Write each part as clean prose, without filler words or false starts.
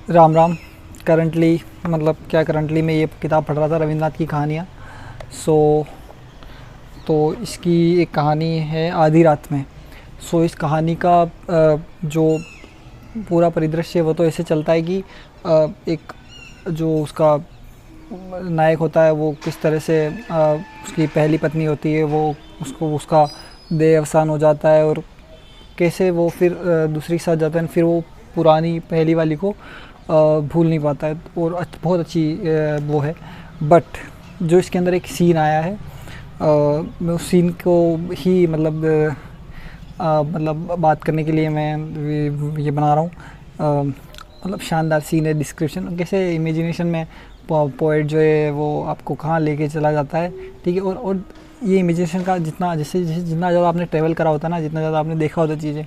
Ram Ram. Currently मतलब क्या, currently मैं ये किताब पढ़ रहा था, रविंद्रनाथ की कहानियाँ। सो तो इसकी एक कहानी है आधी रात में। इस कहानी का जो पूरा परिदृश्य है वो तो ऐसे चलता है कि एक जो उसका नायक होता है वो किस तरह से उसकी पहली पत्नी होती है, वो उसको उसका देह अवसान हो जाता है, और कैसे वो फिर दूसरी के साथ जाता है, फिर वो पुरानी पहली वाली को भूल नहीं पाता है। और बहुत अच्छी वो है। बट जो इसके अंदर एक सीन आया है, मैं उस सीन को ही मतलब बात करने के लिए मैं ये बना रहा हूँ। मतलब शानदार सीन है, डिस्क्रिप्शन कैसे इमेजिनेशन में पोएट जो है वो आपको कहाँ लेके चला जाता है। ठीक है। और ये इमेजिनेशन का जितना जैसे जितना ज़्यादा आपने ट्रैवल करा होता है ना, जितना ज़्यादा आपने देखा होता चीज़ें,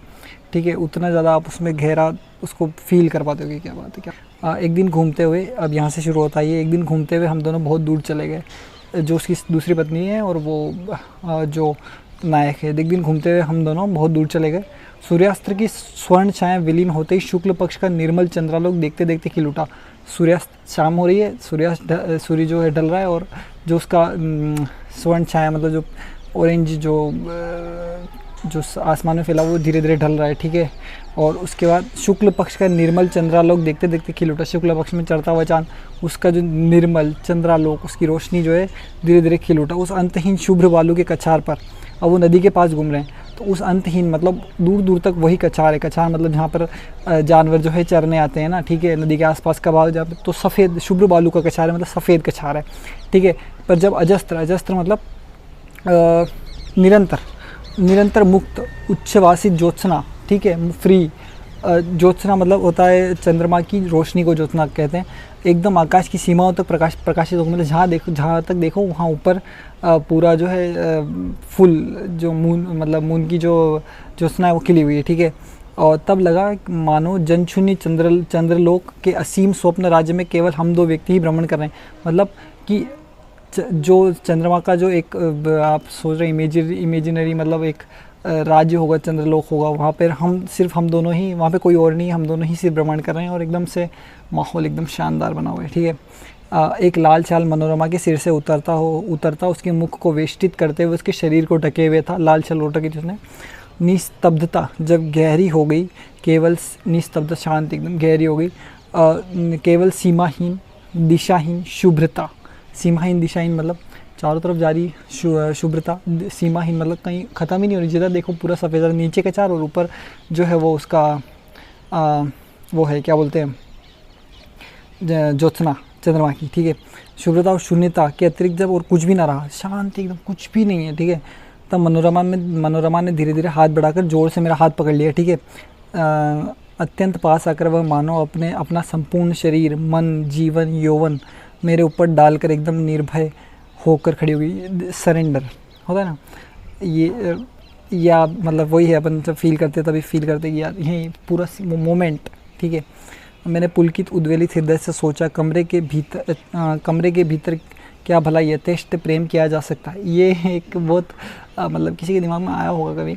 ठीक है, उतना ज़्यादा आप उसमें गहरा उसको फील कर पाते हो कि क्या बात है क्या। एक दिन घूमते हुए, अब यहाँ से शुरू होता है ये, एक दिन घूमते हुए हम दोनों बहुत दूर चले गए। जो उसकी दूसरी पत्नी है और वो जो नायक है, एक दिन घूमते हुए हम दोनों बहुत दूर चले गए। सूर्यास्त की स्वर्ण छाया विलीन होते ही शुक्ल पक्ष का निर्मल चंद्रालोक देखते देखते खिल उठा। सूर्यास्त शाम हो रही है, सूर्य जो है ढल रहा है, और जो उसका स्वर्ण छाया मतलब जो ऑरेंज जो आसमान में फैला वो धीरे धीरे ढल रहा है। ठीक है। और उसके बाद शुक्ल पक्ष का निर्मल चंद्रालोक देखते देखते खिल उठा। शुक्ल पक्ष में चढ़ता हुआ चाँद, उसका जो निर्मल चंद्रालोक, उसकी रोशनी जो है धीरे धीरे खिल उठा उस अंतहीन शुभ्र बालू के कछार पर। अब वो नदी के पास घूम रहे हैं, तो उस अंतहीन मतलब दूर दूर तक वही कछार है। कछार मतलब जहाँ पर जानवर जो है चरने आते हैं ना, ठीक है, नदी के आसपास का भाग जहाँ पर, तो सफ़ेद शुभ्र बालू का कछार है, मतलब सफ़ेद कछार है। ठीक है। पर जब अजस्त्र मतलब निरंतर मुक्त उच्छ्वासित ज्योत्सना, ठीक है, फ्री ज्योत्सना मतलब होता है चंद्रमा की रोशनी को ज्योत्सना कहते हैं। एकदम आकाश की सीमाओं तक प्रकाशित हो, मतलब जहाँ तक देखो वहाँ ऊपर पूरा जो है फुल जो मून की जो ज्योत्सना है वो खिली हुई है। ठीक है। और तब लगा मानो जनशून्य चंद्रलोक के असीम स्वप्न राज्य में केवल हम दो व्यक्ति ही भ्रमण कर रहे हैं। मतलब कि जो चंद्रमा का जो एक आप सोच रहे इमेजिनरी मतलब एक राज्य होगा, चंद्रलोक होगा, वहाँ पर हम दोनों ही, वहाँ पे कोई और नहीं, हम दोनों ही सिर्फ भ्रमण कर रहे हैं, और एकदम से माहौल एकदम शानदार बना हुआ है। ठीक है। एक लाल शाल मनोरमा के सिर से उतरता उसके मुख को वेष्टित करते हुए उसके शरीर को ढके हुए था। लाल शाल ओढ़ के जिसने निस्तब्धता जब गहरी हो गई, केवल निस्तब्ध शांति एकदम गहरी हो गई, केवल सीमाहीन दिशाहीन शुभ्रता। सीमाहीन दिशाहीन मतलब चारों तरफ जारी शुभ्रता, सीमाहीन मतलब कहीं ख़त्म ही नहीं हो रही, जिधर देखो पूरा सफ़ेद, नीचे के चार और ऊपर जो है वो उसका वो है क्या बोलते हैं ज्योत्सना चंद्रमा की। ठीक है। शुभ्रता और शून्यता के अतिरिक्त जब और कुछ भी ना रहा, शांति एकदम, कुछ भी नहीं है। ठीक है। तब मनोरमा ने धीरे धीरे हाथ बढ़ाकर जोर से मेरा हाथ पकड़ लिया। ठीक है। अत्यंत पास आकर वह मानो अपना संपूर्ण शरीर, मन, जीवन, यौवन मेरे ऊपर डालकर एकदम निर्भय होकर खड़ी हुई। सरेंडर होता है ना ये, या मतलब वही है, अपन जब फील करते तभी फील करते कि यार यही पूरा मोमेंट। ठीक है। मैंने पुलकित उद्वेलित हृदय से सोचा, कमरे के भीतर क्या भला यथेष्ट प्रेम किया जा सकता है। ये एक बहुत मतलब किसी के दिमाग में आया होगा कभी,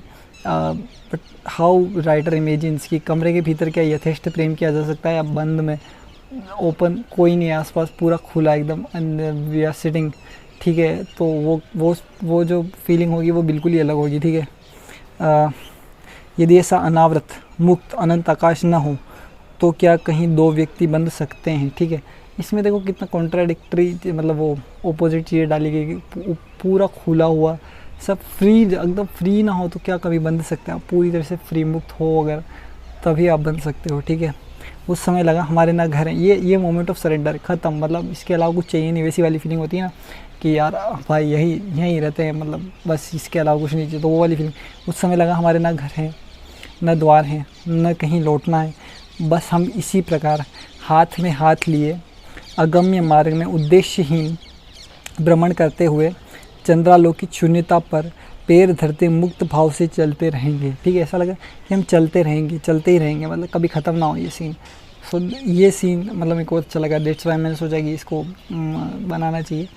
बट हाउ राइटर इमेजिन्स कि कमरे के भीतर क्या यथेष्ट प्रेम किया जा सकता है, या बंद में ओपन, कोई नहीं आसपास, पूरा खुला एकदम, एंड वी आर सिटिंग। ठीक है। तो वो जो फीलिंग होगी वो बिल्कुल ही अलग होगी। ठीक है। यदि ऐसा अनावृत मुक्त अनंत आकाश न हो तो क्या कहीं दो व्यक्ति बंध सकते हैं। ठीक है। इसमें देखो कितना कॉन्ट्राडिक्टरी, मतलब वो ओपोजिट चीज़ें डाली गई। पूरा खुला हुआ सब फ्री, एकदम फ्री ना हो तो क्या कभी बंध सकते हैं। आप पूरी तरह से फ्री मुक्त हो अगर, तभी आप बंध सकते हो। ठीक है। उस समय लगा हमारे ना घर है, ये मोमेंट ऑफ सरेंडर ख़त्म, मतलब इसके अलावा कुछ चाहिए नहीं, वैसी वाली फीलिंग होती है ना कि यार भाई यहीं रहते हैं, मतलब बस इसके अलावा कुछ नहीं चाहिए, तो वो वाली फीलिंग। उस समय लगा हमारे ना घर हैं, न द्वार हैं, न कहीं लौटना है, बस हम इसी प्रकार हाथ में हाथ लिए अगम्य मार्ग में उद्देश्यहीन भ्रमण करते हुए चंद्रालोकित शून्यता पर पैर धरते मुक्त भाव से चलते रहेंगे। ठीक है। ऐसा लगा कि हम चलते ही रहेंगे, मतलब कभी ख़त्म ना हो ये सीन। ये सीन मतलब मेरे को अच्छा लगा, दैट्स व्हाई मैंने सोचा कि इसको बनाना चाहिए।